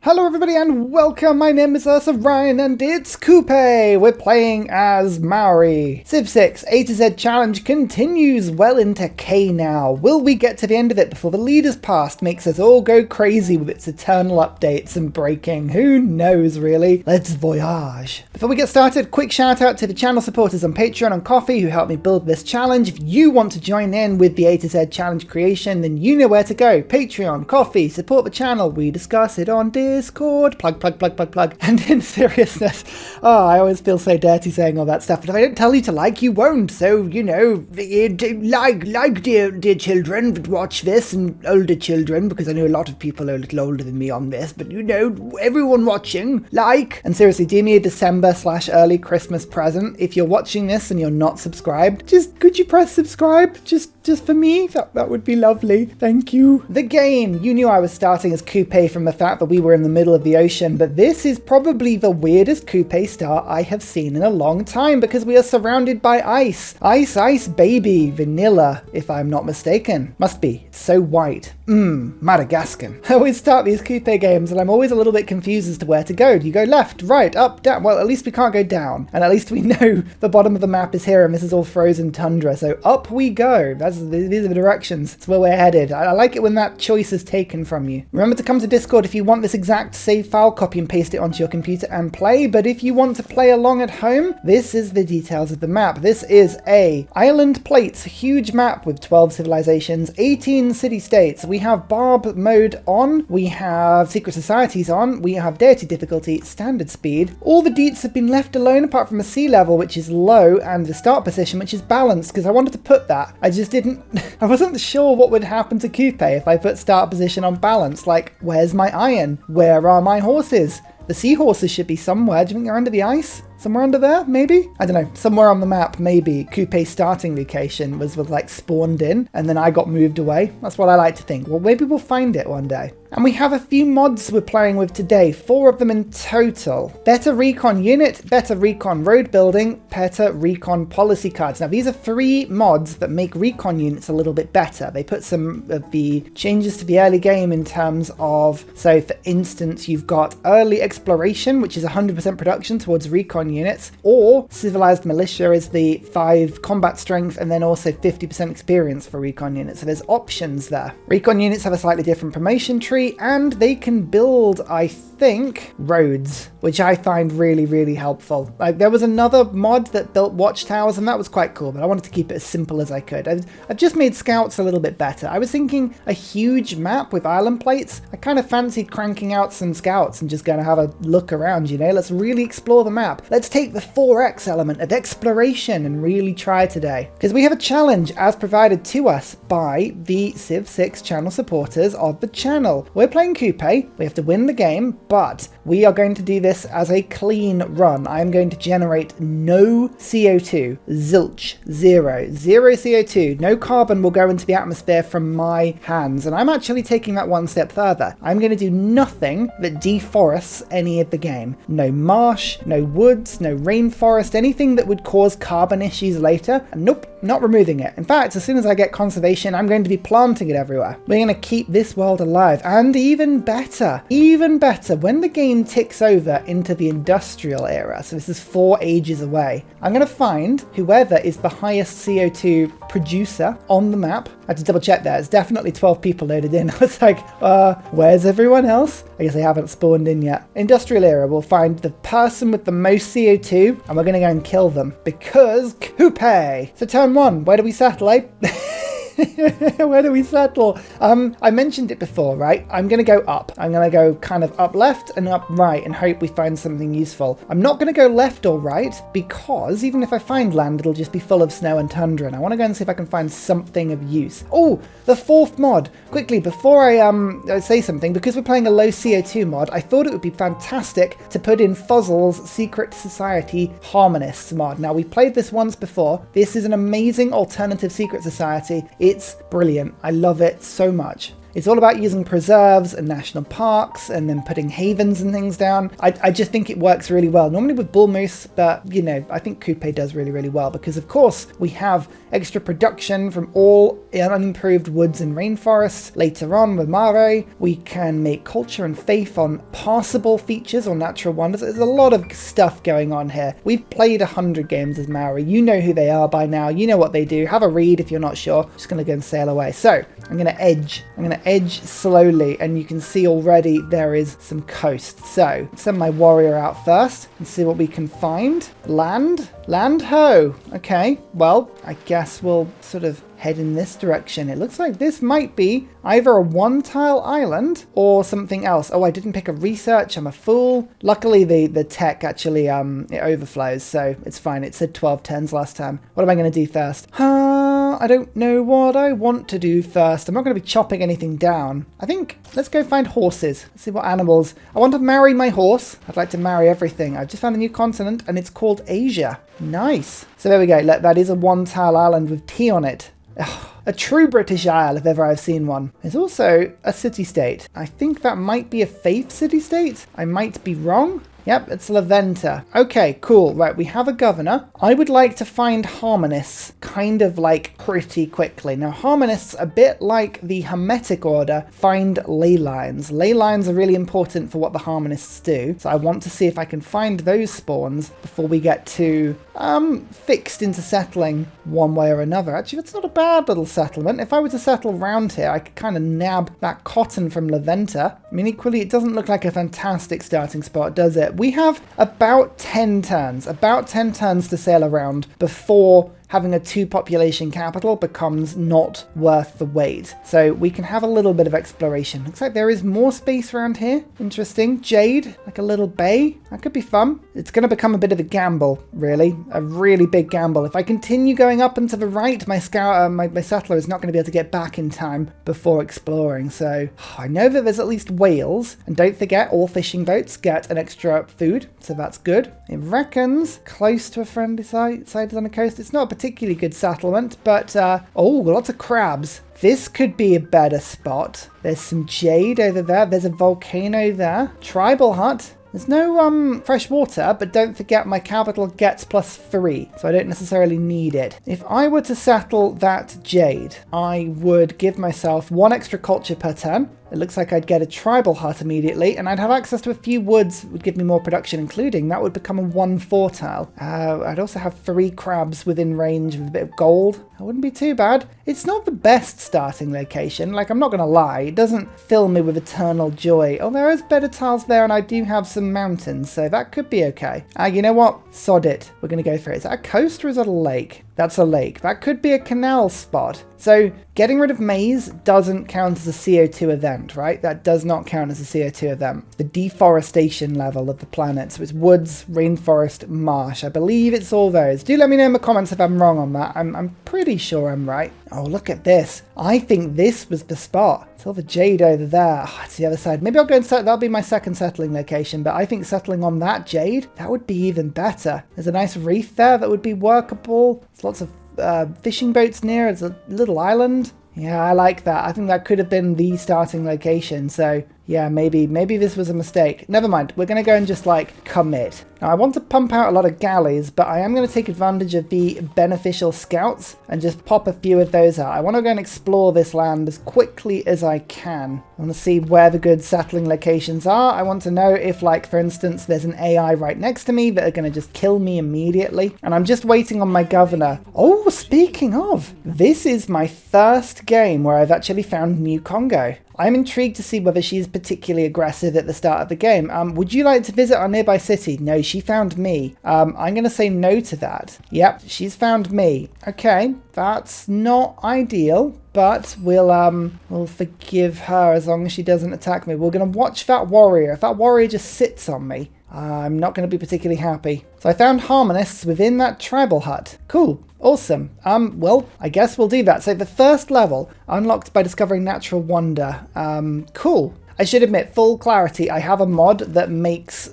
Hello everybody and welcome, my name is Ryan and it's Kupe! We're playing as Maori. Civ 6 A to Z challenge continues well into K now. Will we get to the end of it before the leaders past makes us all go crazy with its eternal updates and breaking? Who knows really? Let's voyage. Before we get started, quick shout out to the channel supporters on Patreon and Coffee who helped me build this challenge. If you want to join in with the A to Z challenge creation, then you know where to go. Patreon, Coffee, support the channel, we discuss it on Discord, plug. And in seriousness, I always feel so dirty saying all that stuff, but if I don't tell you to like, you won't. So, you know, like dear children that watch this, and older children, because I know a lot of people are a little older than me on this, but you know, everyone watching, like. And seriously, do me a December/early Christmas present. If you're watching this and you're not subscribed, just could you press subscribe? Just for me? That would be lovely. Thank you. The game. You knew I was starting as Kupe from the fact that we were in the middle of the ocean, but this is probably the weirdest Kupe start I have seen in a long time because we are surrounded by ice. Ice, baby. Vanilla, if I'm not mistaken. Must be. It's so white. Madagascar. I always start these Kupe games and I'm always a little bit confused as to where to go. Do you go left, right, up, down? Well, at least we can't go down. And at least we know the bottom of the map is here and this is all frozen tundra. So up we go. These are the directions. It's where we're headed. I like it when that choice is taken from you. Remember to come to Discord if you want this exact save file, copy and paste it onto your computer and play. But if you want to play along at home, this is the details of the map. This is a island plates, huge map with 12 civilizations, 18 city-states. We have barb mode on, we have secret societies on, we have deity difficulty, standard speed. All the deets have been left alone apart from a sea level, which is low, and the start position, which is balanced, because I wanted to put that. I just didn't, I wasn't sure what would happen to Kupe if I put start position on balance. Like, where's my iron? Where are my horses? The seahorses should be somewhere. Do you think they're under the ice? Somewhere under there, maybe? I don't know, somewhere on the map, maybe. Kupe's starting location was like spawned in and then I got moved away. That's what I like to think. Well, maybe we'll find it one day. And we have a few mods we're playing with today, 4 of them in total. Better recon unit, better recon road building, better recon policy cards. Now these are 3 mods that make recon units a little bit better. They put some of the changes to the early game in terms of, so for instance, you've got early exploration, which is 100% production towards recon units, or civilized militia is the 5 combat strength and then also 50% experience for recon units. So there's options there. Recon units have a slightly different promotion tree and they can build, I think, roads, which I find really helpful. Like there was another mod that built watchtowers and that was quite cool, but I wanted to keep it as simple as I could. I've just made scouts a little bit better. I was thinking a huge map with island plates. I kind of fancied cranking out some scouts and just going to have a look around, you know? Let's really explore the map. Let's take the 4X element of exploration and really try today. Because we have a challenge as provided to us by the Civ 6 channel supporters of the channel. We're playing Kupe, we have to win the game, but we are going to do this as a clean run. I'm going to generate no CO2, zilch, zero CO2, no carbon will go into the atmosphere from my hands. And I'm actually taking that one step further. I'm going to do nothing that deforests any of the game. No marsh, no woods, no rainforest, anything that would cause carbon issues later. And nope, not removing it. In fact, as soon as I get conservation, I'm going to be planting it everywhere. We're going to keep this world alive. And even better, when the game ticks over into the industrial era, so this is 4 ages away, I'm going to find whoever is the highest CO2 producer on the map. I had to double check there. It's definitely 12 people loaded in. I was like, where's everyone else? I guess they haven't spawned in yet. Industrial era, we'll find the person with the most CO2 and we're going to go and kill them because Kupe. So turn 1, where do we settle, eh? Where do we settle? I mentioned it before, right? I'm going to go up. I'm going to go kind of up left and up right and hope we find something useful. I'm not going to go left or right because even if I find land, it'll just be full of snow and tundra. And I want to go and see if I can find something of use. Oh, the 4th mod. Quickly, before I say something, because we're playing a low CO2 mod, I thought it would be fantastic to put in Fuzzle's Secret Society Harmonists mod. Now, we played this once before. This is an amazing alternative secret society. It's brilliant. I love it so much. It's all about using preserves and national parks and then putting havens and things down. I just think it works really well. Normally with bull moose, but you know, I think Kupe does really, really well because of course we have extra production from all unimproved woods and rainforests. Later on with Maori, we can make culture and faith on passable features or natural wonders. There's a lot of stuff going on here. We've played 100 games as Maori. You know who they are by now. You know what they do. Have a read if you're not sure. Just going to go and sail away. So I'm going to edge slowly, and you can see already there is some coast. So send my warrior out first and see what we can find. Land ho. Okay, well, I guess we'll sort of head in this direction. It looks like this might be either a one-tile island or something else. Oh, I didn't pick a research. I'm a fool. Luckily, the tech actually it overflows, so it's fine. It said 12 turns last time. What am I going to do first? I don't know what I want to do first. I'm not going to be chopping anything down. I think let's go find horses. Let's see what animals. I want to marry my horse. I'd like to marry everything. I've just found a new continent, and it's called Asia. Nice. So there we go. Look, that is a one-tile island with tea on it. Ugh, a true British Isle, if ever I've seen one. There's also a city-state. I think that might be a faith city-state. I might be wrong. Yep, it's Laventa. Okay, cool. Right, we have a governor. I would like to find harmonists kind of like pretty quickly. Now, harmonists, a bit like the Hermetic Order, find ley lines. Ley lines are really important for what the harmonists do. So I want to see if I can find those spawns before we get too fixed into settling one way or another. Actually, it's not a bad little settlement. If I were to settle around here, I could kind of nab that cotton from Laventa. I mean, equally, it doesn't look like a fantastic starting spot, does it? We have about 10 turns to sail around before having a 2 population capital becomes not worth the wait. So we can have a little bit of exploration. Looks like there is more space around here. Interesting. Jade, like a little bay. That could be fun. It's going to become a bit of a gamble, really. A really big gamble. If I continue going up and to the right, my settler is not going to be able to get back in time before exploring. So I know that there's at least whales. And don't forget, all fishing boats get an extra food. So that's good. It reckons close to a friendly side on the coast. It's not a particularly good settlement, but oh, lots of crabs. This could be a better spot. There's some jade over there. There's a volcano there. Tribal hut. There's no fresh water, but don't forget my capital gets +3, so I don't necessarily need it. If I were to settle that jade, I would give myself 1 extra culture per turn. It looks like I'd get a tribal hut immediately, and I'd have access to a few woods, would give me more production, including that would become a 1/4 tile. I'd also have 3 crabs within range with a bit of gold. That wouldn't be too bad. It's not the best starting location, like I'm not going to lie. It doesn't fill me with eternal joy. Oh, there is better tiles there, and I do have some mountains, so that could be okay. You know what? Sod it. We're going to go for it. Is that a coast or is that a lake? That's a lake. That could be a canal spot. So getting rid of maize doesn't count as a CO2 event, right? That does not count as a CO2 event. The deforestation level of the planet. So it's woods, rainforest, marsh. I believe it's all those. Do let me know in the comments if I'm wrong on that. I'm pretty sure I'm right. Oh, look at this. I think this was the spot. It's all the jade over there. Oh, it's the other side. Maybe I'll go and settle. That'll be my second settling location, but I think settling on that jade, that would be even better. There's a nice reef there that would be workable. There's lots of fishing boats near. It's a little island. Yeah, I like that. I think that could have been the starting location. So yeah, maybe this was a mistake. Never mind. We're going to go and just like commit. Now I want to pump out a lot of galleys, but I am going to take advantage of the beneficial scouts and just pop a few of those out. I want to go and explore this land as quickly as I can. I want to see where the good settling locations are. I want to know if, like, for instance, there's an AI right next to me that are going to just kill me immediately. And I'm just waiting on my governor. Oh, speaking of, this is my first game where I've actually found New Congo. I'm intrigued to see whether she's particularly aggressive at the start of the game. Would you like to visit our nearby city? No, she found me. I'm going to say no to that. Yep, she's found me. Okay, that's not ideal, but we'll forgive her as long as she doesn't attack me. We're going to watch that warrior. If that warrior just sits on me, I'm not going to be particularly happy. So I found harmonists within that tribal hut. Cool. Awesome. Well, I guess we'll do that. So the first level, unlocked by discovering natural wonder. Cool. I should admit, full clarity, I have a mod that makes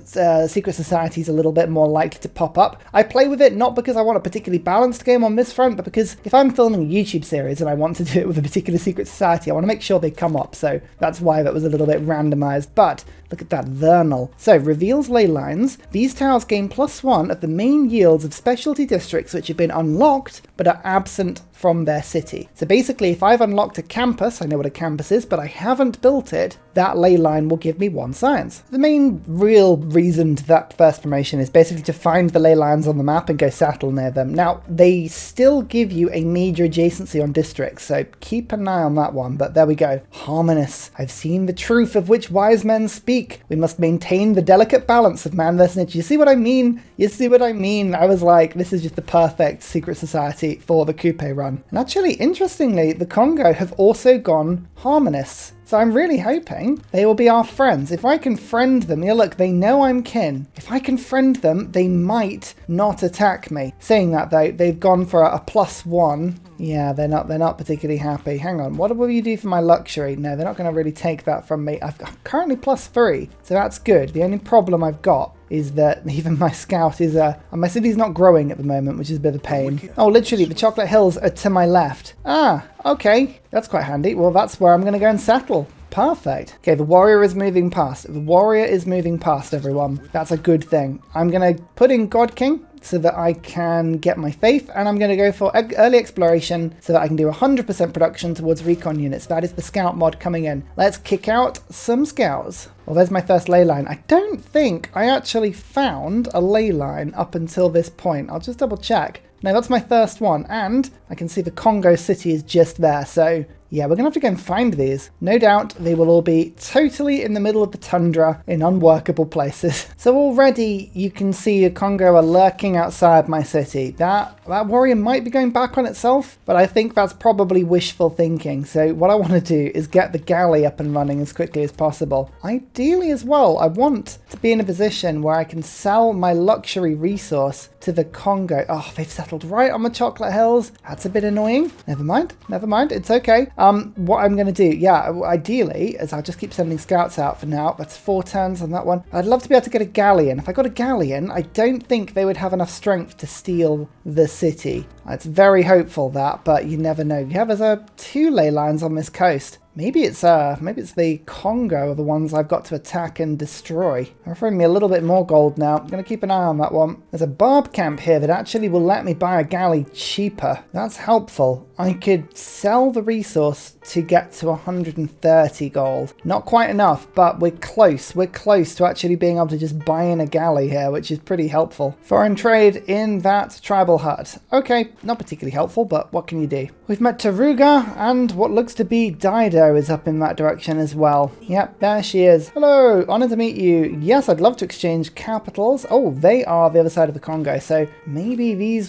secret societies a little bit more likely to pop up. I play with it not because I want a particularly balanced game on this front, but because if I'm filming a YouTube series and I want to do it with a particular secret society, I want to make sure they come up. So that's why that was a little bit randomized. But look at that Vernal. So reveals ley lines. These tiles gain +1 of the main yields of specialty districts which have been unlocked but are absent from their city. So basically, if I've unlocked a campus, I know what a campus is, but I haven't built it, that ley line will give me 1 science. The main real reason to that first promotion is basically to find the ley lines on the map and go settle near them. Now, they still give you a major adjacency on districts, so keep an eye on that one, but there we go. Harmonious. I've seen the truth of which wise men speak. We must maintain the delicate balance of man versus nature. You see what I mean? You see what I mean? I was like, this is just the perfect secret society for the Kupe run. And actually, interestingly, the Congo have also gone harmonious. So I'm really hoping they will be our friends. If I can friend them, yeah, look, they know I'm kin. If I can friend them, they might not attack me. Saying that though, they've gone for a +1. Yeah, they're not particularly happy. Hang on, what will you do for my luxury? No, they're not going to really take that from me. I'm currently +3, so that's good. The only problem I've got is that even my scout is my city's not growing at the moment, which is a bit of a pain. Oh, literally, the chocolate hills are to my left. Ah, okay, that's quite handy. Well, that's where I'm going to go and settle. Perfect. Okay, the warrior is moving past. The warrior is moving past, everyone. That's a good thing. I'm going to put in God King so that I can get my faith, and I'm going to go for early exploration so that I can do 100% production towards recon units. That is the scout mod coming in. Let's kick out some scouts. Well, there's my first ley line. I don't think I actually found a ley line up until this point. I'll just double check. No, that's my first one, and I can see the Congo city is just there, so yeah, we're going to have to go and find these. No doubt they will all be totally in the middle of the tundra in unworkable places. So already you can see a Congo are lurking outside my city. That warrior might be going back on itself, but I think that's probably wishful thinking. So what I want to do is get the galley up and running as quickly as possible. Ideally as well, I want to be in a position where I can sell my luxury resource to the Congo. Oh, they've settled right on the chocolate hills. That's a bit annoying. Never mind, it's okay. What I'm going to do, yeah, ideally, is I'll just keep sending scouts out for now. That's 4 turns on that one. I'd love to be able to get a galleon. If I got a galleon, I don't think they would have enough strength to steal the city. It's very hopeful that, but you never know. Yeah, there's 2 ley lines on this coast. Maybe it's the Congo are the ones I've got to attack and destroy. They're offering me a little bit more gold now. I'm going to keep an eye on that one. There's a barb camp here that actually will let me buy a galley cheaper. That's helpful. I could sell the resource to get to 130 gold. Not quite enough, but we're close. We're close to actually being able to just buy in a galley here, which is pretty helpful. Foreign trade in that tribal hut. Okay, not particularly helpful, but what can you do? We've met Taruga, and what looks to be Dido is up in that direction as well. Yep, there she is. Hello, honored to meet you. Yes, I'd love to exchange capitals. Oh, they are the other side of the Congo, so maybe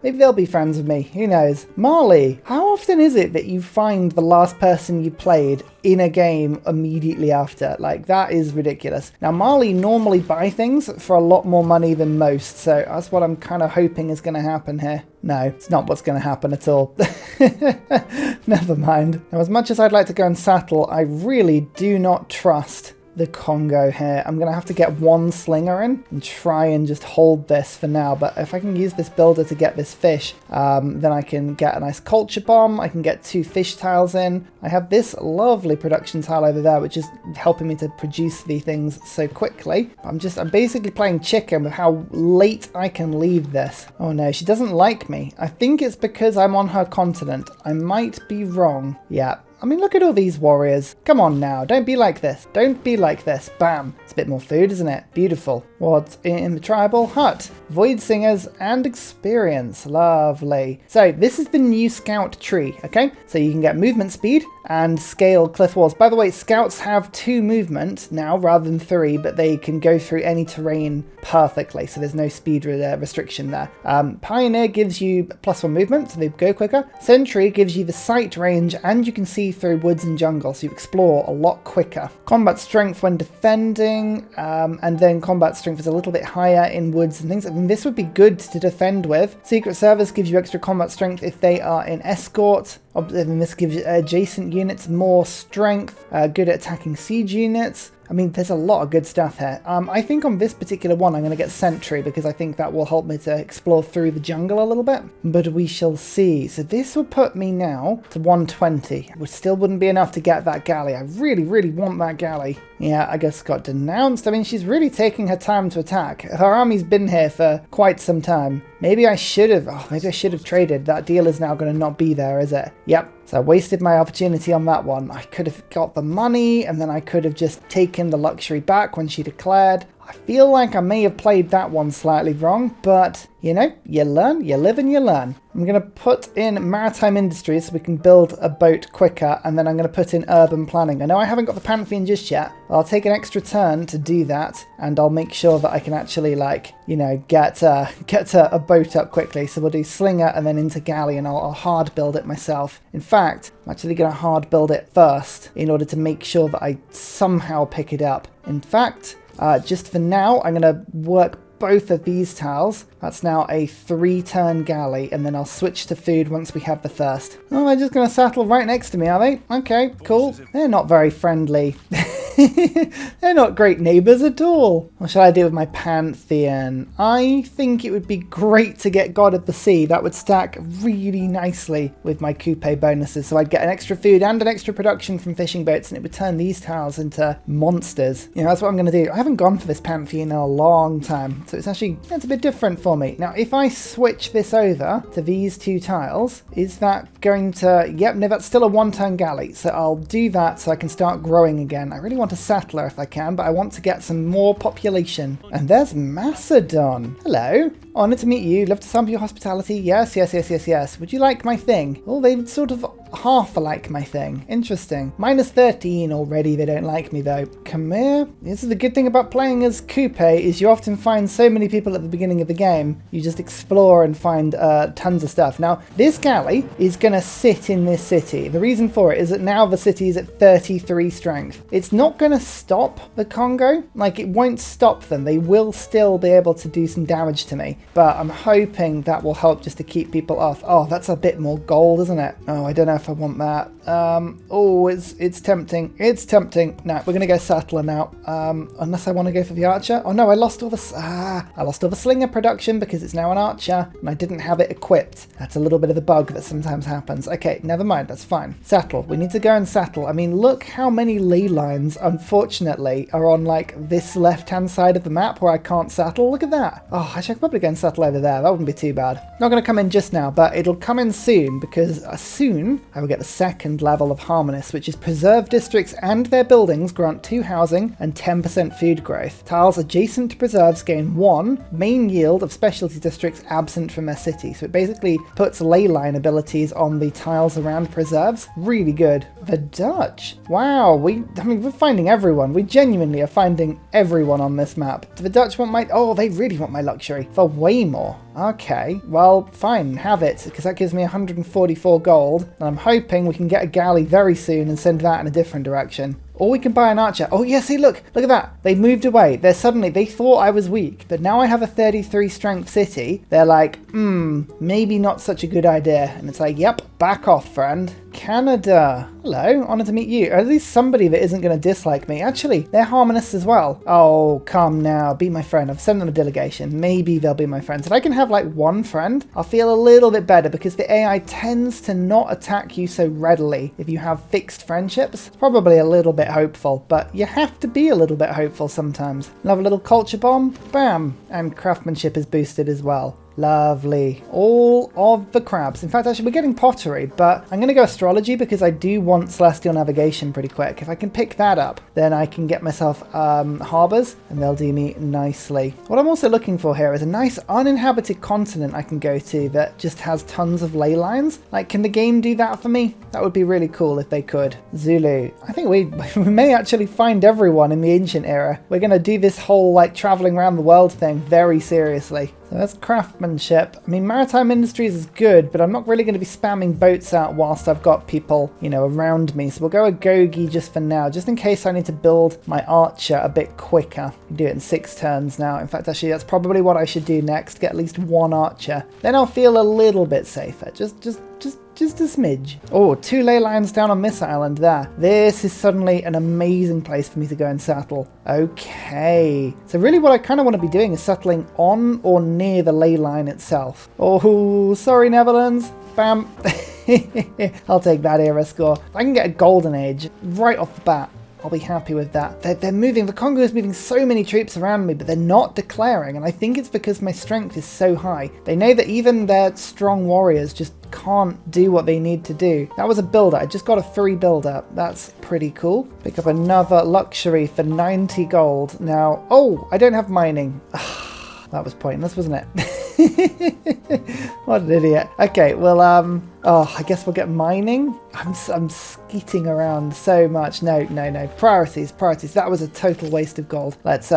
they'll be friends with me. Who knows? Marley, how often is it that you find the last person you played in a game immediately after? Like, that is ridiculous. Now, Marley normally buy things for a lot more money than most, so that's what I'm kind of hoping is going to happen here. No, it's not what's going to happen at all. Never mind. Now, as much as I'd like to go and settle, I really do not trust the Congo here. I'm going to have to get 1 slinger in and try and just hold this for now. But if I can use this builder to get this fish, then I can get a nice culture bomb. I can get 2 fish tiles in. I have this lovely production tile over there, which is helping me to produce the things so quickly. I'm basically playing chicken with how late I can leave this. Oh no, she doesn't like me. I think it's because I'm on her continent. I might be wrong. Yeah. I mean, look at all these warriors. Come on now, don't be like this. Don't be like this. Bam. It's a bit more food, isn't it? Beautiful. What's in the tribal hut? Void singers and experience. Lovely. So this is the new scout tree, okay? So you can get movement speed and scale cliff walls. By the way, scouts have 2 movement now rather than 3, but they can go through any terrain perfectly, so there's no speed restriction there. Pioneer gives you +1 movement, so they go quicker. Sentry gives you the sight range, and you can see through woods and jungle, so you explore a lot quicker. Combat strength when defending, and then combat strength strength is a little bit higher in woods and things. I mean, this would be good to defend with. Secret Service gives you extra combat strength if they are in escort. And this gives adjacent units more strength, good at attacking siege units. I mean, there's a lot of good stuff here. I think on this particular one, I'm going to get Sentry because I think that will help me to explore through the jungle a little bit. But we shall see. So this will put me now to 120, which still wouldn't be enough to get that galley. I really, really want that galley. Yeah, I guess got denounced. I mean, she's really taking her time to attack. Her army's been here for quite some time. Maybe I should have traded. That deal is now going to not be there, is it? Yep. So I wasted my opportunity on that one. I could have got the money and then I could have just taken the luxury back when she declared. I feel like I may have played that one slightly wrong, but you know, you learn, you live and you learn. I'm going to put in maritime industries so we can build a boat quicker, and then I'm going to put in urban planning. I know I haven't got the Pantheon just yet, but I'll take an extra turn to do that, and I'll make sure that I can actually, like, you know, get a boat up quickly. So we'll do slinger and then into galley, and I'll hard build it myself. In fact, I'm actually going to hard build it first in order to make sure that I somehow pick it up. In fact, just for now, I'm going to work both of these tiles. That's now a 3-turn galley, and then I'll switch to food once we have the thirst. Oh, they're just going to settle right next to me, are they? Okay, cool. They're not very friendly. They're not great neighbours at all. What should I do with my Pantheon? I think it would be great to get God of the Sea. That would stack really nicely with my Kupe bonuses. So I'd get an extra food and an extra production from fishing boats, and it would turn these tiles into monsters. You know, that's what I'm going to do. I haven't gone for this Pantheon in a long time, so it's a bit different for me. Now, if I switch this over to these 2 tiles, is that going to... Yep, no, that's still a 1-turn galley. So I'll do that so I can start growing again. I really want a settler if I can, but I want to get some more population. And there's Macedon. Hello. Honoured to meet you. Love to sample your hospitality. Yes, yes, yes, yes, yes. Would you like my thing? Oh, they sort of half like my thing. Interesting. Minus 13 already. They don't like me though. Come here. This is the good thing about playing as Kupe, is you often find so many people at the beginning of the game. You just explore and find tons of stuff. Now, this galley is going to sit in this city. The reason for it is that now the city is at 33 strength. It's not going to stop the Congo. Like, it won't stop them. They will still be able to do some damage to me. But I'm hoping that will help just to keep people off. Oh, that's a bit more gold, isn't it? Oh, I don't know if I want that. Oh, it's tempting. It's tempting. No, we're going to go settler now. Unless I want to go for the archer. Oh no, I lost all the slinger production because it's now an archer and I didn't have it equipped. That's a little bit of the bug that sometimes happens. Okay, never mind. That's fine. Settle. We need to go and settle. I mean, look how many ley lines, unfortunately, are on like this left-hand side of the map where I can't settle. Look at that. Oh, I should probably go and settle over there. That wouldn't be too bad. Not going to come in just now, but it'll come in soon because soon I will get the second level of Harmonious, which is preserved districts and their buildings grant 2 housing and 10% food growth. Tiles adjacent to preserves gain 1 main yield of specialty districts absent from their city. So it basically puts ley line abilities on the tiles around preserves. Really good. The Dutch. Wow, we're finding everyone. We genuinely are finding everyone on this map. Do the Dutch want my... Oh, they really want my luxury for way more. Okay, well, fine, have it, because that gives me 144 gold, and I'm hoping we can get a galley very soon and send that in a different direction. Or we can buy an archer. Oh, yeah, see, look at that. They moved away. They thought I was weak, but now I have a 33 strength city. They're like, maybe not such a good idea. And it's like, yep, back off, friend. Canada. Hello, honoured to meet you. Or at least somebody that isn't going to dislike me. Actually, they're harmonists as well. Oh, come now, be my friend. I've sent them a delegation. Maybe they'll be my friends. If I can have like one friend, I'll feel a little bit better because the AI tends to not attack you so readily if you have fixed friendships. It's probably a little bit hopeful, but you have to be a little bit hopeful sometimes. Love a little culture bomb. Bam. And craftsmanship is boosted as well. Lovely. All of the crabs. In fact, actually, we're getting pottery, but I'm going to go astrology because I do want celestial navigation pretty quick. If I can pick that up, then I can get myself harbours, and they'll do me nicely. What I'm also looking for here is a nice uninhabited continent I can go to that just has tons of ley lines. Like, can the game do that for me? That would be really cool if they could. Zulu. I think we may actually find everyone in the ancient era. We're going to do this whole, like, travelling around the world thing very seriously. So that's craftsmanship. I mean, maritime industries is good, but I'm not really going to be spamming boats out whilst I've got people, you know, around me. So we'll go a Gogi just for now, just in case I need to build my archer a bit quicker. Do it in 6 turns now. In fact, actually, that's probably what I should do next. Get at least 1 archer. Then I'll feel a little bit safer. Just a smidge. Oh, 2 ley lines down on this island there. This is suddenly an amazing place for me to go and settle. Okay. So really what I kind of want to be doing is settling on or near the ley line itself. Oh, sorry, Netherlands. Bam. I'll take that era score. If I can get a golden age right off the bat, I'll be happy with that. They're moving. The Congo is moving so many troops around me, but they're not declaring. And I think it's because my strength is so high. They know that even their strong warriors just can't do what they need to do. That was a builder. I just got a free builder. That's pretty cool. Pick up another luxury for 90 gold. Now, oh, I don't have mining. That was pointless, wasn't it? What an idiot. Okay, well, oh, I guess we'll get mining. I'm skeeting around so much. No. Priorities. That was a total waste of gold. Let's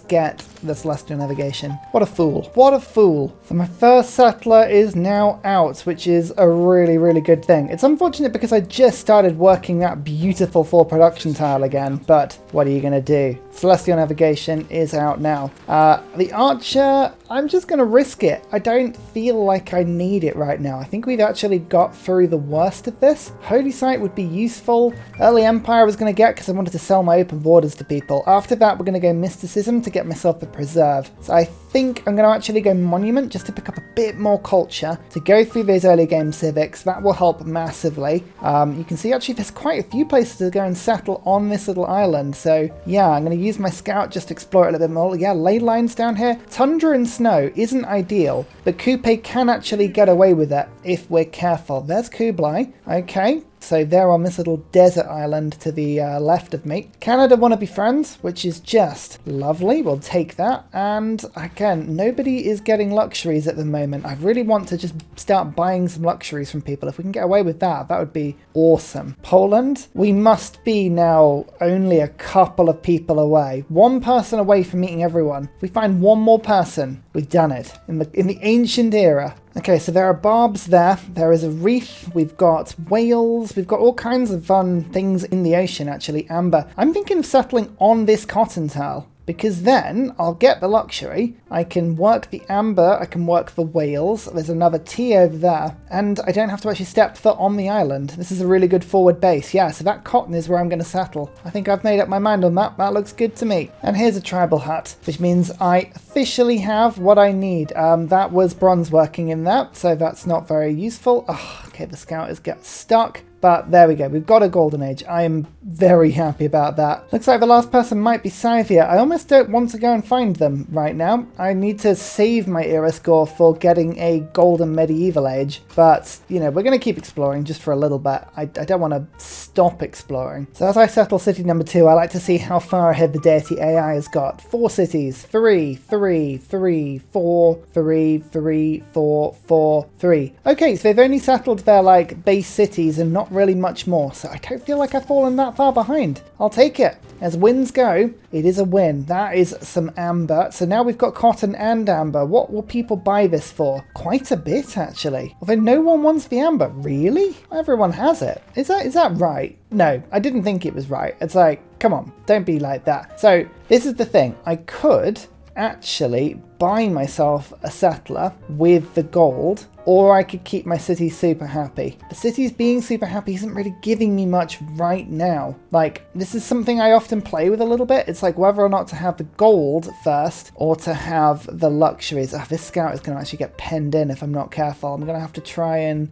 get the Celestial Navigation. What a fool. So my first settler is now out, which is a really, really good thing. It's unfortunate because I just started working that beautiful 4 production tile again, but what are you going to do? Celestial Navigation is out now. The Archer, I'm just going to risk it. I don't feel like I need it right now. I think we've actually got through the worst of this. Holy Site would be useful. Early Empire I was going to get because I wanted to sell my open borders to people. After that, we're going to go Mysticism to get myself the Preserve. So I think I'm going to actually go Monument just to pick up a bit more culture, to go through those early game civics. That will help massively. You can see actually there's quite a few places to go and settle on this little island. So yeah, I'm going to use my scout just to explore it a little bit more. Yeah, ley lines down here. Tundra and snow isn't ideal, but Kupe can actually get away with it if we're careful. There's Kublai. Okay. So they're on this little desert island to the left of me. Canada want to be friends, which is just lovely. We'll take that. And again, nobody is getting luxuries at the moment. I really want to just start buying some luxuries from people. If we can get away with that, that would be awesome. Poland, we must be now only a couple of people away. 1 person away from meeting everyone. If we find 1 more person, we've done it. In the ancient era. Okay, so there are barbs there. There is a reef. We've got whales. We've got all kinds of fun things in the ocean, actually. Amber. I'm thinking of settling on this cotton tile, because then I'll get the luxury. I can work the amber, I can work the whales. There's another tea over there, and I don't have to actually step foot on the island. This is a really good forward base. Yeah, so that cotton is where I'm going to settle. I think I've made up my mind on that. That looks good to me. And here's a tribal hut, which means I officially have what I need. That was bronze working in that, so that's not very useful. Oh, okay, the scouters get stuck. But there we go, we've got a golden age. I am very happy about that. Looks like the last person might be Scythia. I almost don't want to go and find them right now. I need to save my era score for getting a golden medieval age. But, you know, we're going to keep exploring just for a little bit. I don't want to stop exploring. So as I settle city number 2, I like to see how far ahead the Deity AI has got. 4 cities. 3, 3, 3, 4, 3, 3, 4, 4, 3. Okay, so they've only settled their, like, base cities and not really much more, so I don't feel like I've fallen that far behind. I'll take it. As wins go, it is a win. That is some amber. So now we've got cotton and amber. What will people buy this for? Quite a bit, actually. Although no one wants the amber. Really? Everyone has it. Is that right? No, I didn't think it was right. It's like, come on, don't be like that. So this is the thing. I could actually buy myself a settler with the gold, or I could keep my city super happy. The cities being super happy isn't really giving me much right now. Like, this is something I often play with a little bit. It's like whether or not to have the gold first or to have the luxuries. Oh, this scout is going to actually get penned in if I'm not careful. I'm going to have to try and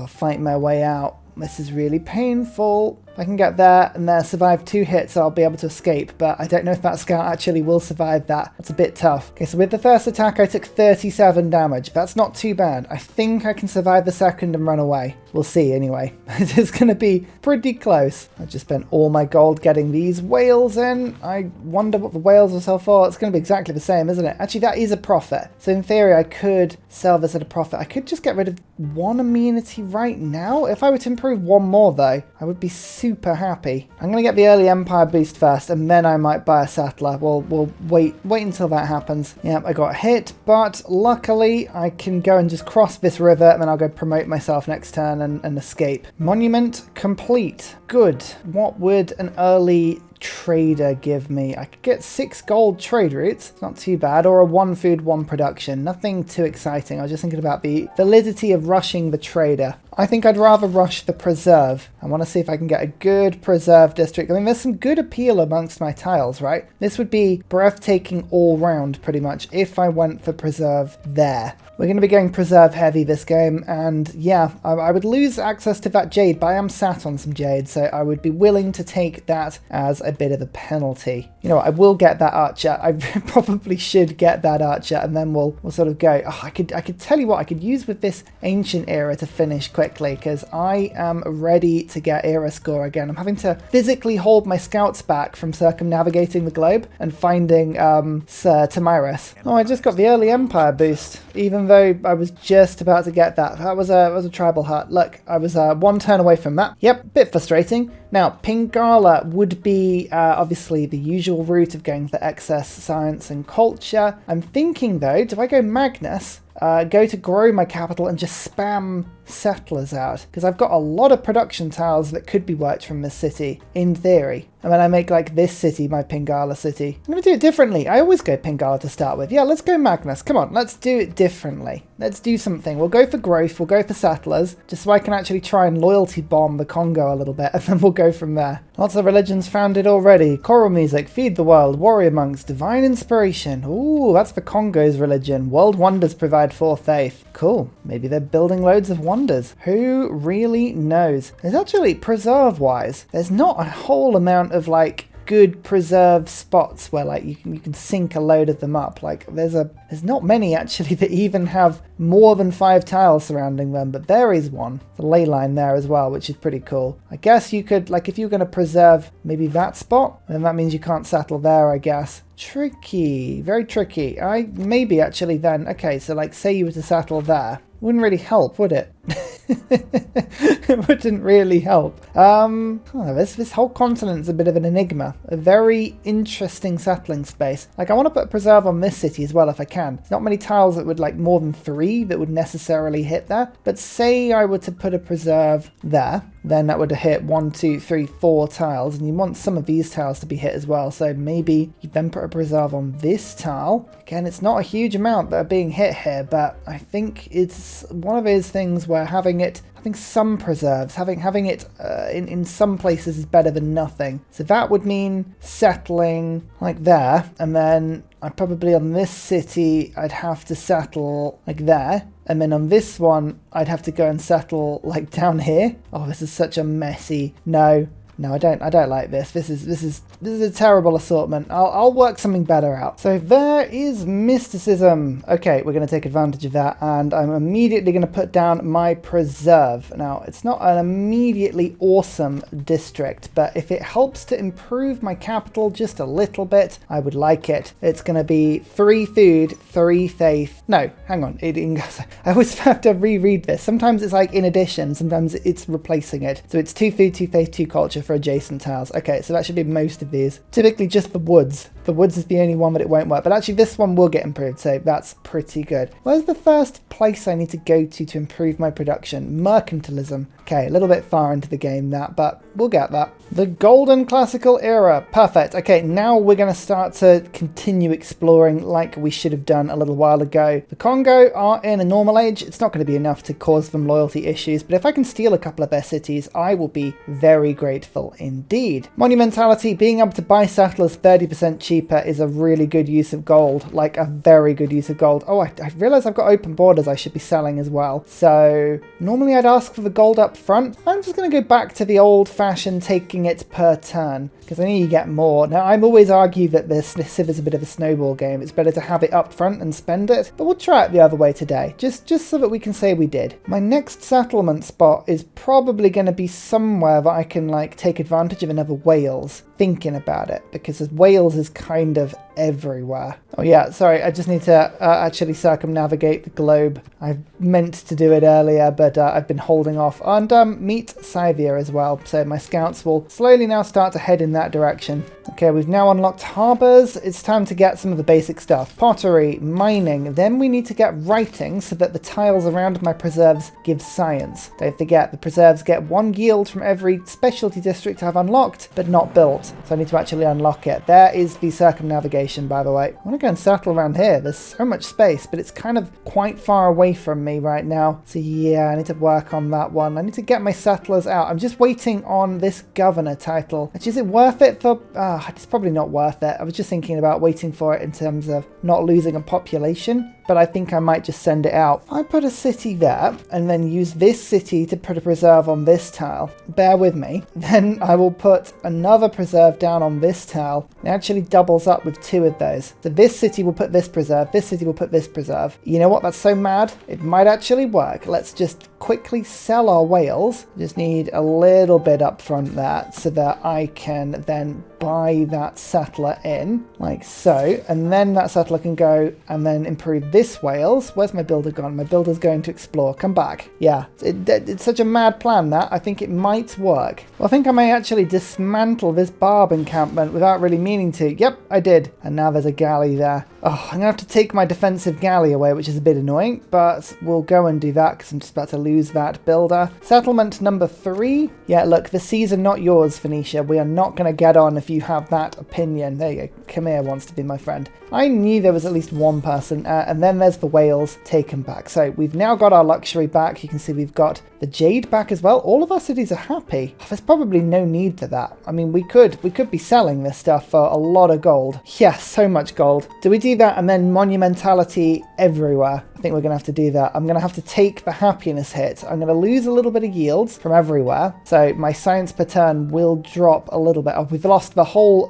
fight my way out. This is really painful. If I can get there and there, survive 2 hits, I'll be able to escape, but I don't know if that scout actually will survive that. That's a bit tough. Okay, so with the first attack, I took 37 damage. That's not too bad. I think I can survive the second and run away. We'll see anyway. It's going to be pretty close. I just spent all my gold getting these whales in. I wonder what the whales will sell for. It's going to be exactly the same, isn't it? Actually, that is a profit. So in theory, I could sell this at a profit. I could just get rid of one amenity right now. If I were to improve one more, though, I would be super happy. I'm going to get the early empire boost first, and then I might buy a settler. We'll wait until that happens. Yep, I got hit, but luckily I can go and just cross this river, and then I'll go promote myself next turn and escape. Monument complete. Good. What would an early trader give me? I could get 6 gold trade routes. It's not too bad. Or a 1 food, 1 production. Nothing too exciting. I was just thinking about the validity of rushing the trader. I think I'd rather rush the preserve. I want to see if I can get a good preserve district. I mean, there's some good appeal amongst my tiles, right? This would be breathtaking all round, pretty much, if I went for preserve there. We're going to be going preserve heavy this game, and yeah, I would lose access to that jade, but I am sat on some jade, so I would be willing to take that as a bit of a penalty. You know what, I will get that archer. I probably should get that archer, and then we'll sort of go. Oh, I could tell you what I could use with this ancient era to finish quickly, because I am ready to get era score again. I'm having to physically hold my scouts back from circumnavigating the globe and finding Sir Tamiris. Oh, I just got the early empire boost, even though I was just about to get that. That was a tribal hut. Look, I was 1 turn away from that. Yep, bit frustrating. Now, Pingala would be obviously the usual route of going for excess science and culture. I'm thinking though, do I go Magnus? Go to grow my capital and just spam settlers out, because I've got a lot of production tiles that could be worked from this city in theory. And then I make like this city my Pingala city. I'm going to do it differently. I always go Pingala to start with. Yeah, let's go Magnus. Come on, let's do it differently. Let's do something. We'll go for growth. We'll go for settlers, just so I can actually try and loyalty bomb the Congo a little bit, and then we'll go from there. Lots of religions founded already. Choral music, feed the world, warrior monks, divine inspiration. Ooh, that's the Congo's religion. World wonders provide for faith. Cool. Maybe they're building loads of wonders. Who really knows? There's actually, preserve-wise, there's not a whole amount of like good preserve spots where like you can sink a load of them up. Like there's not many actually that even have more than 5 tiles surrounding them, but there is one. The ley line there as well, which is pretty cool. I guess you could, like, if you're going to preserve maybe that spot, then that means you can't settle there, I guess. Tricky, very tricky. Maybe actually then, okay, so like say you were to settle there, wouldn't really help, would it? It wouldn't really help. This whole continent's a bit of an enigma. A very interesting settling space. Like I want to put a preserve on this city as well if I can. There's not many tiles that would like more than 3 that would necessarily hit there. But say I were to put a preserve there, then that would hit 1, 2, 3, 4 tiles, and you want some of these tiles to be hit as well. So maybe you then put a preserve on this tile. Again, it's not a huge amount that are being hit here, but I think it's one of those things where having some preserves, having it in some places is better than nothing. So that would mean settling like there, and then I probably on this city I'd have to settle like there, and then on this one I'd have to go and settle like down here. Oh, this is such a messy. No, I don't like this. This is a terrible assortment. I'll work something better out. So there is mysticism. Okay, we're going to take advantage of that, and I'm immediately going to put down my preserve. Now, it's not an immediately awesome district, but if it helps to improve my capital just a little bit, I would like it. It's going to be 3 food, 3 faith. No, hang on. I always have to reread this. Sometimes it's like in addition, sometimes it's replacing it. So it's 2 food, 2 faith, 2 culture for adjacent tiles. Okay, so that should be most of these. Typically just the woods. The woods is the only one that it won't work, but actually this one will get improved, so that's pretty good. Where's the first place I need to go to improve my production? Mercantilism. Okay, a little bit far into the game that, but we'll get that. The Golden Classical Era. Perfect. Okay, now we're going to start to continue exploring like we should have done a little while ago. The Congo are in a normal age. It's not going to be enough to cause them loyalty issues, but if I can steal a couple of their cities, I will be very grateful indeed. Monumentality, being able to buy settlers 30% cheaper cheaper is a really good use of gold, like a very good use of gold. Oh, I realise I've got open borders I should be selling as well. So normally I'd ask for the gold up front. I'm just going to go back to the old-fashioned taking it per turn, because I know you get more. Now, I've always argued that this Civ is a bit of a snowball game. It's better to have it up front and spend it, but we'll try it the other way today, just so that we can say we did. My next settlement spot is probably going to be somewhere that I can like take advantage of another Wales, thinking about it, because Wales is kind of everywhere. Oh yeah, sorry, I just need to actually circumnavigate the globe. I meant to do it earlier, but I've been holding off. And meet Scythia as well, so my scouts will slowly now start to head in that direction. Okay, we've now unlocked harbours. It's time to get some of the basic stuff. Pottery, mining, then we need to get writing so that the tiles around my preserves give science. Don't forget, the preserves get 1 yield from every specialty district I've unlocked, but not built. So I need to actually unlock it. There is the circumnavigation, by the way. I want to go and settle around here. There's so much space, but it's kind of quite far away from me right now. So yeah, I need to work on that one. I need to get my settlers out. I'm just waiting on this governor title. Is it worth it for... it's probably not worth it. I was just thinking about waiting for it in terms of not losing a population, but I think I might just send it out. I put a city there and then use this city to put a preserve on this tile. Bear with me. Then I will put another preserve down on this tile. It actually doubles up with 2 of those. So this city will put this preserve, this city will put this preserve. You know what? That's so mad. It might actually work. Let's just quickly sell our whales. Just need a little bit up front there so that I can then buy that settler in, like so, and then that settler can go and then improve this Wales. Where's my builder gone? My builder's going to explore. Come back. Yeah, it's such a mad plan that I think it might work. Well, I think I may actually dismantle this barb encampment without really meaning to. Yep, I did. And now there's a galley there. Oh, I'm going to have to take my defensive galley away, which is a bit annoying, but we'll go and do that because I'm just about to lose that builder. Settlement number 3. Yeah, look, the seas are not yours, Phoenicia. We are not going to get on if you have that opinion. There you go. Khmer wants to be my friend. I knew there was at least one person, and then there's the Wales taken back. So we've now got our luxury back. You can see we've got the jade back as well. All of our cities are happy. There's probably no need for that. I mean, we could be selling this stuff for a lot of gold. Yeah, so much gold. Do we do that and then monumentality everywhere? I think we're going to have to do that. I'm going to have to take the happiness hit. I'm going to lose a little bit of yields from everywhere. So my science per turn will drop a little bit. Oh, we've lost the whole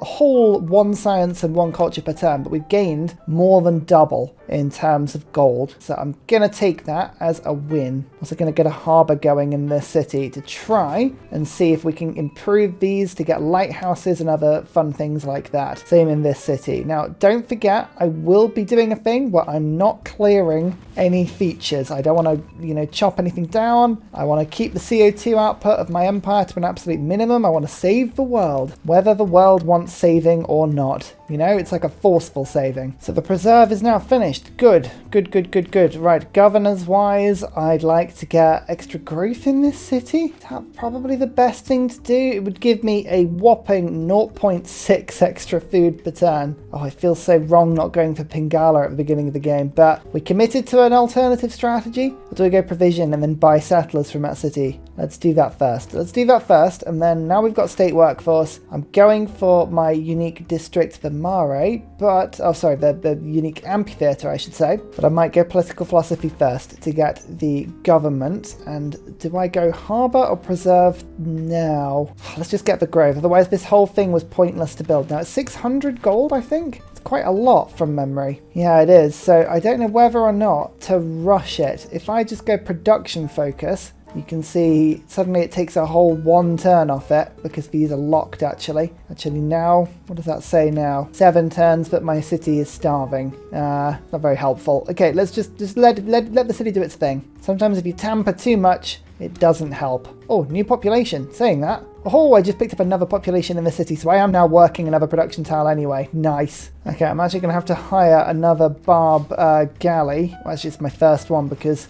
1 science and 1 culture per turn, but we've gained more than double in terms of gold. So I'm going to take that as a win. Also going to get a harbour going in this city to try and see if we can improve these to get lighthouses and other fun things like that. Same in this city. Now, don't forget, I will be doing a thing where I'm not clearing any features. I don't want to, chop anything down. I want to keep the CO2 output of my empire to an absolute minimum. I want to save the world, whether the world wants saving or not. It's like a forceful saving. So the preserve is now finished. Good. Right, governors wise, I'd like to get extra growth in this city. That's probably the best thing to do. It would give me a whopping 0.6 extra food per turn. Oh, I feel so wrong not going for Pingala at the beginning of the game, but we committed to an alternative strategy. Or do we go provision and then buy settlers from that city? Let's do that first. And then now we've got state workforce. I'm going for my unique district, the Maori, but, the unique amphitheatre, I should say. But I might go political philosophy first to get the government. And do I go harbour or preserve now? Let's just get the grove. Otherwise, this whole thing was pointless to build. Now, it's 600 gold, I think. It's quite a lot from memory. Yeah, it is. So I don't know whether or not to rush it. If I just go production focus, you can see suddenly it takes a whole 1 turn off it because these are locked actually. Actually now, what does that say now? 7 turns, but my city is starving. Not very helpful. Okay, let's just let the city do its thing. Sometimes if you tamper too much, it doesn't help. Oh, new population. Saying that. Oh, I just picked up another population in the city, so I am now working another production tile anyway. Nice. Okay, I'm actually going to have to hire another barb galley. Well, actually, it's my first one because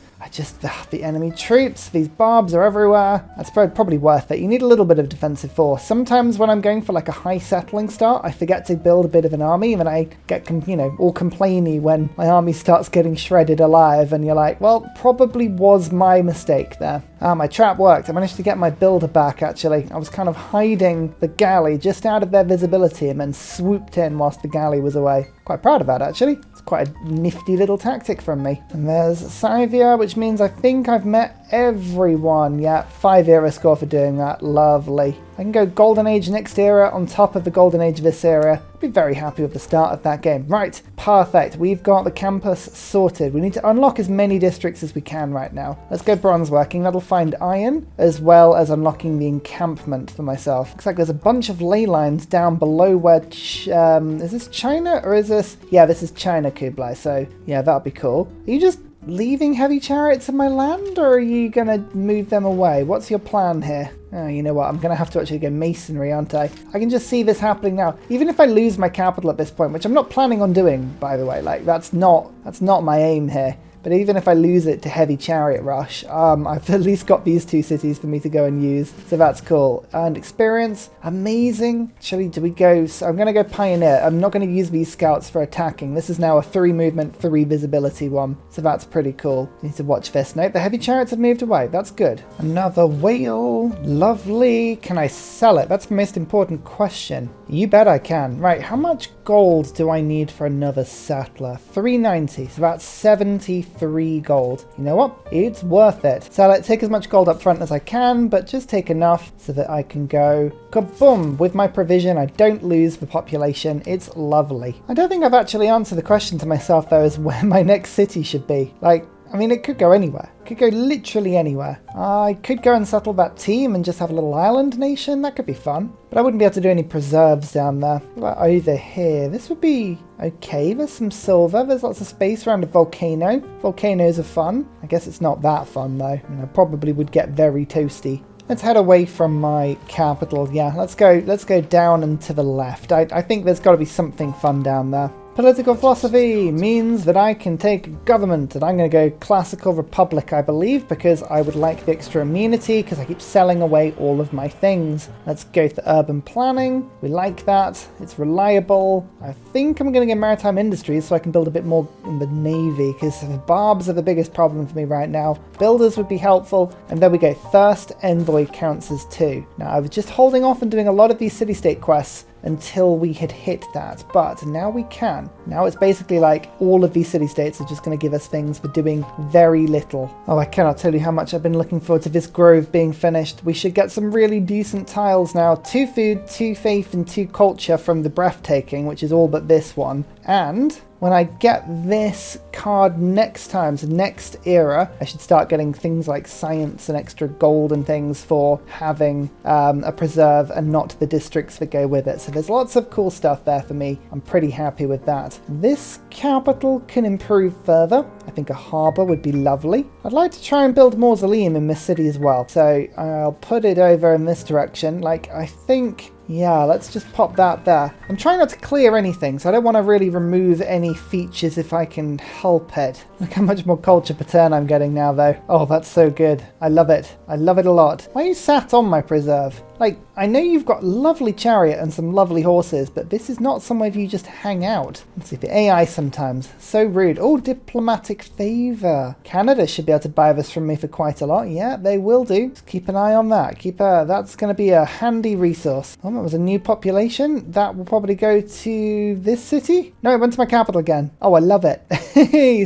the enemy troops, these barbs are everywhere. That's probably worth it. You need a little bit of defensive force. Sometimes when I'm going for like a high settling start, I forget to build a bit of an army, and then I get, all complainy when my army starts getting shredded alive, and you're like, well, probably was my mistake there. My trap worked. I managed managed to get my builder back, actually. I was kind of hiding the galley just out of their visibility and then swooped in whilst the galley was away. Quite proud of that, actually. It's quite a nifty little tactic from me. And there's Scythia, which means I think I've met everyone. Yeah, 5 era score for doing that. Lovely. I can go Golden Age next era on top of the Golden Age this era. Be very happy with the start of that game. Right, perfect. We've got the campus sorted. We need to unlock as many districts as we can right now. Let's go bronze working. That'll find iron, as well as unlocking the encampment for myself. Looks like there's a bunch of ley lines down below where... is this China or is this... Yeah, this is China, Kublai. So, yeah, that'll be cool. Are you just leaving heavy chariots in my land, or are you going to move them away? What's your plan here? Oh, you know what? I'm going to have to actually go masonry, aren't I? I can just see this happening now. Even if I lose my capital at this point, which I'm not planning on doing, by the way. Like, that's not my aim here. But even if I lose it to heavy chariot rush, I've at least got these 2 cities for me to go and use. So that's cool. And experience, amazing. Actually, do we go... So I'm going to go pioneer. I'm not going to use these scouts for attacking. This is now a 3 movement, 3 visibility one. So that's pretty cool. Need to watch this. Note, the heavy chariots have moved away. That's good. Another whale. Lovely. Can I sell it? That's the most important question. You bet I can. Right, how much gold do I need for another settler? 390. So that's 73 gold. You know what? It's worth it. So let's take as much gold up front as I can, but just take enough so that I can go kaboom with my provision. I don't lose the population. It's lovely. I don't think I've actually answered the question to myself though, as where my next city should be. Like, I mean, it could go anywhere. It could go literally anywhere. I could go and settle that team and just have a little island nation. That could be fun. But I wouldn't be able to do any preserves down there. What about over here? This would be okay. There's some silver. There's lots of space around a volcano. Volcanoes are fun. I guess it's not that fun, though. I mean, I probably would get very toasty. Let's head away from my capital. Yeah, let's go down and to the left. I think there's got to be something fun down there. Political philosophy means that I can take government, and I'm going to go classical republic, I believe, because I would like the extra immunity, because I keep selling away all of my things. Let's go to urban planning. We like that. It's reliable. I think I'm going to get maritime industries so I can build a bit more in the navy, because the barbs are the biggest problem for me right now. Builders would be helpful. And there we go. Thirst envoy counts as 2. Now, I was just holding off and doing a lot of these city-state quests until we had hit that, but now we can. Now it's basically like all of these city-states are just going to give us things for doing very little. Oh, I cannot tell you how much I've been looking forward to this grove being finished. We should get some really decent tiles now. 2 food, 2 faith, and 2 culture from the breathtaking, which is all but this one. And when I get this card next time, so next era, I should start getting things like science and extra gold and things for having a preserve and not the districts that go with it. So there's lots of cool stuff there for me. I'm pretty happy with that. This capital can improve further. I think a harbour would be lovely. I'd like to try and build a mausoleum in this city as well. So I'll put it over in this direction. Like, I think... Yeah, let's just pop that there. I'm trying not to clear anything, so I don't want to really remove any features if I can help it. Look how much more culture per turn I'm getting now, though. Oh, that's so good. I love it. I love it a lot. Why are you sat on my preserve? Like, I know you've got lovely chariot and some lovely horses, but this is not somewhere you just hang out. Let's see, the AI sometimes. So rude. Oh, diplomatic favour. Canada should be able to buy this from me for quite a lot. Yeah, they will do. Just keep an eye on that. That's going to be a handy resource. Oh, that was a new population. That will probably go to this city. No, it went to my capital again. Oh, I love it.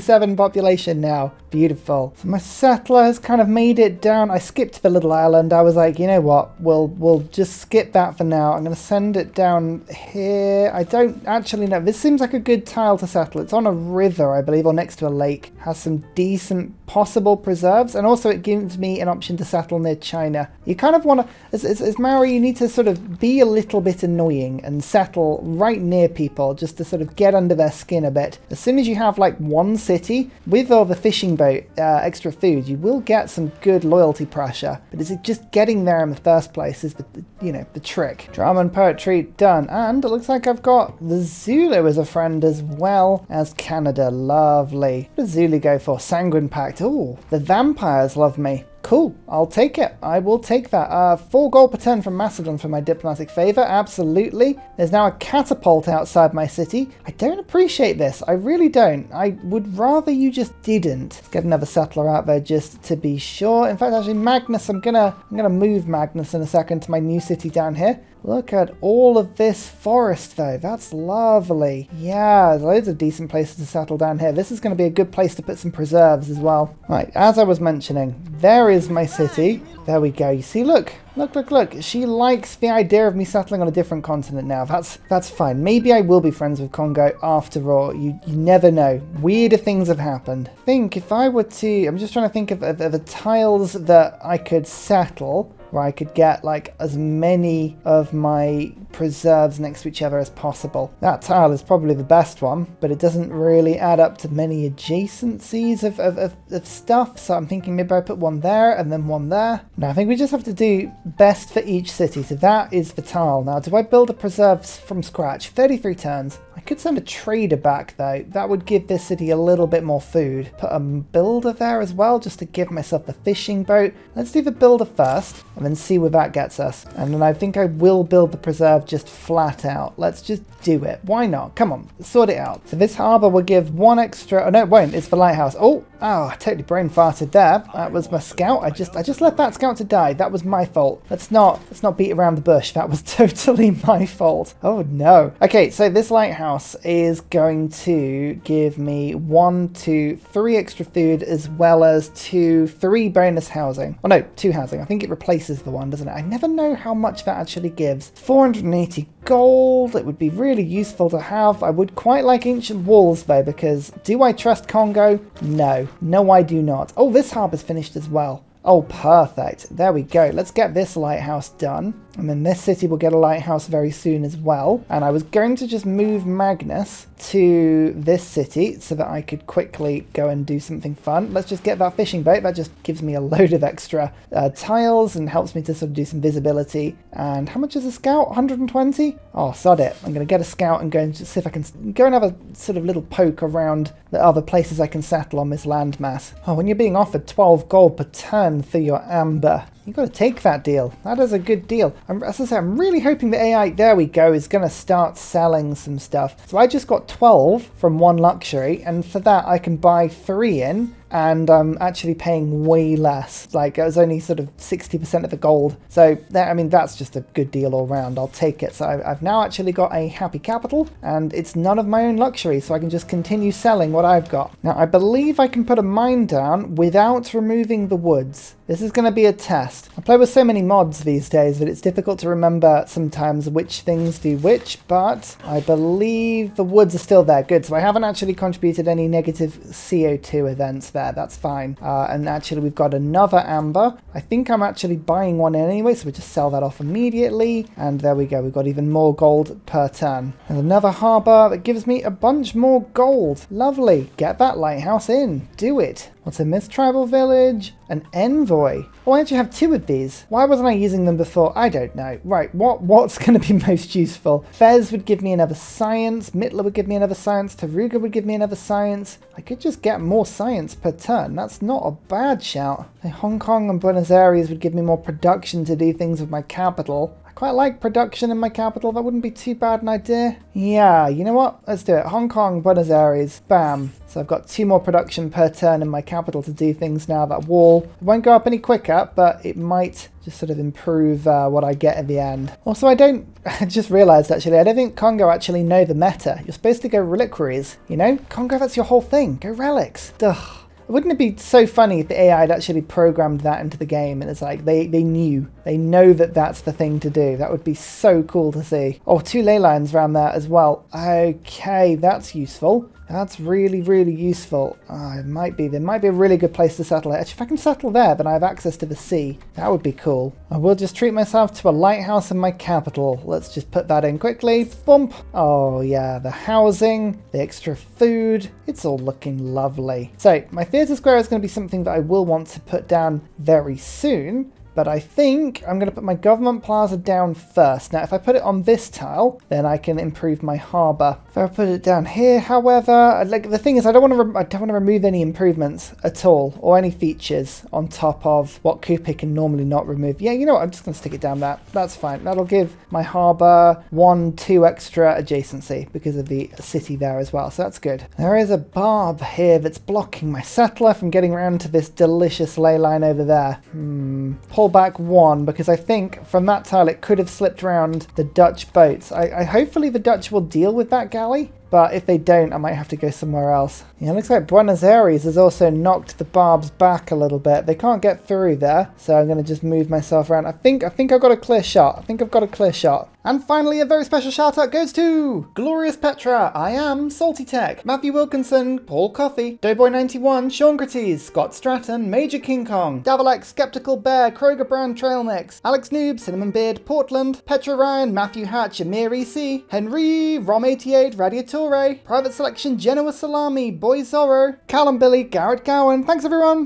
7 population now. Beautiful. So my settler has kind of made it down. I skipped the little island. I was like, you know what? We'll just skip that for now. I'm going to send it down here. I don't actually know. This seems like a good tile to settle. It's on a river, I believe, or next to a lake. Has some decent possible preserves, and also it gives me an option to settle near China. You kind of want to, as Maori, you need to sort of be a little bit annoying and settle right near people just to sort of get under their skin a bit. As soon as you have like one city with all the fishing boat extra food, you will get some good loyalty pressure, but it's just getting there in the first place is the trick. Drama and poetry done, and it looks like I've got the Zulu as a friend as well as Canada. Lovely. What does Zulu go for? Sanguine Pact. Oh, the vampires love me. Cool, I'll take it. I will take that. 4 gold per turn from Macedon for my diplomatic favour, absolutely. There's now a catapult outside my city. I don't appreciate this, I really don't. I would rather you just didn't. Let's get another settler out there just to be sure. In fact, actually, Magnus, I'm gonna move Magnus in a second to my new city down here. Look at all of this forest though, that's lovely. Yeah, there's loads of decent places to settle down here. This is going to be a good place to put some preserves as well. Right, as I was mentioning, there is my city. There we go. You see, look. She likes the idea of me settling on a different continent now. That's fine. Maybe I will be friends with Congo after all. You never know. Weirder things have happened. Think if I were to... I'm just trying to think of the tiles that I could settle, where I could get like as many of my preserves next to each other as possible. That tile is probably the best one, but it doesn't really add up to many adjacencies of stuff. So I'm thinking maybe I put one there and then one there. No, I think we just have to do best for each city. So that is the tile. Now, do I build a preserve from scratch? 33 turns. I could send a trader back though. That would give this city a little bit more food. Put a builder there as well, just to give myself the fishing boat. Let's do the builder first and then see where that gets us. And then I think I will build the preserve just flat out. Let's just do it. Why not? Come on, sort it out. So this harbour will give 1 extra... Oh, no, it won't. It's the lighthouse. Oh, I totally brain farted there. That was my scout. I just left that scout to die. That was my fault. Let's not beat around the bush. That was totally my fault. Oh, no. Okay, so this lighthouse is going to give me 1, 2, 3 extra food as well as 3 bonus housing. Oh, no, 2 housing. I think it replaces the one, doesn't it? I never know how much that actually gives. 480 gold. It would be really useful to have. I would quite like ancient walls though, because do I trust Congo? No. No, I do not. Oh, this harbour's finished as well. Oh, perfect. There we go. Let's get this lighthouse done. And then this city will get a lighthouse very soon as well. And I was going to just move Magnus to this city so that I could quickly go and do something fun. Let's just get that fishing boat. That just gives me a load of extra tiles and helps me to sort of do some visibility. And how much is a scout? 120? Oh, sod it. I'm going to get a scout and go and just see if I can go and have a sort of little poke around the other places I can settle on this landmass. Oh, when you're being offered 12 gold per turn for your amber, you've got to take that deal. That is a good deal. As I say, I'm really hoping the AI, there we go, is going to start selling some stuff. So I just got 12 from 1 luxury, and for that I can buy 3 in, and I'm actually paying way less. Like, it was only sort of 60% of the gold. So, that, I mean, that's just a good deal all round. I'll take it. So I've now actually got a happy capital, and it's none of my own luxury, so I can just continue selling what I've got. Now, I believe I can put a mine down without removing the woods. This is going to be a test. I play with so many mods these days that it's difficult to remember sometimes which things do which, but I believe the woods are still there. Good, so I haven't actually contributed any negative CO2 events there. That's fine. And actually we've got another amber. I think I'm actually buying one anyway, so we just sell that off immediately. And there we go. We've got even more gold per turn. And another harbour that gives me a bunch more gold. Lovely. Get that lighthouse in. Do it. What's in this tribal village? An envoy. Oh, I actually have 2 of these. Why wasn't I using them before? I don't know. Right, what's going to be most useful? Fez would give me another science. Mittler would give me another science. Taruga would give me another science. I could just get more science per turn. That's not a bad shout. Hong Kong and Buenos Aires would give me more production to do things with my capital. Quite like production in my capital. That wouldn't be too bad an idea. Yeah, you know what? Let's do it. Hong Kong, Buenos Aires. Bam. So I've got 2 more production per turn in my capital to do things now. That wall, it won't go up any quicker, but it might just sort of improve what I get at the end. Also, I just realized actually, I don't think Congo actually know the meta. You're supposed to go reliquaries, you know? Congo, that's your whole thing. Go relics. Ugh. Wouldn't it be so funny if the AI had actually programmed that into the game and it's like they know that that's the thing to do? That would be so cool to see. Oh, 2 ley lines around there as well. Okay, that's useful. That's really, really useful. There might be a really good place to settle it. Actually, if I can settle there, then I have access to the sea. That would be cool. I will just treat myself to a lighthouse in my capital. Let's just put that in quickly. Bump. Oh yeah, the housing, the extra food. It's all looking lovely. So my theatre square is going to be something that I will want to put down very soon. but I think I'm going to put my government plaza down first. Now, if I put it on this tile, then I can improve my harbour. If I put it down here, however, like the thing is, I don't want to remove any improvements at all, or any features on top of what Kupe can normally not remove. Yeah, you know what? I'm just going to stick it down that. That's fine. That'll give my harbour 1-2 extra adjacency because of the city there as well. So that's good. There is a barb here that's blocking my settler from getting around to this delicious ley line over there. Pull back 1 because I think from that tile it could have slipped around the Dutch boats. I hopefully the Dutch will deal with that galley. But if they don't, I might have to go somewhere else. Yeah, it looks like Buenos Aires has also knocked the barbs back a little bit. They can't get through there, so I'm going to just move myself around. I think I've got a clear shot. And finally, a very special shout out goes to Glorious Petra, I Am, Salty Tech, Matthew Wilkinson, Paul Coffey, Doughboy91, Sean Gratis, Scott Stratton, Major King Kong, Davalex, Skeptical Bear, Kroger Brand Trail Mix, Alex Noob, Cinnamon Beard, Portland, Petra Ryan, Matthew Hatch, Amir EC, Henry, Rom88, Radiator, Private Selection, Genoa Salami, Boy Zorro, Callum Billy, Garrett Gowan. Thanks everyone!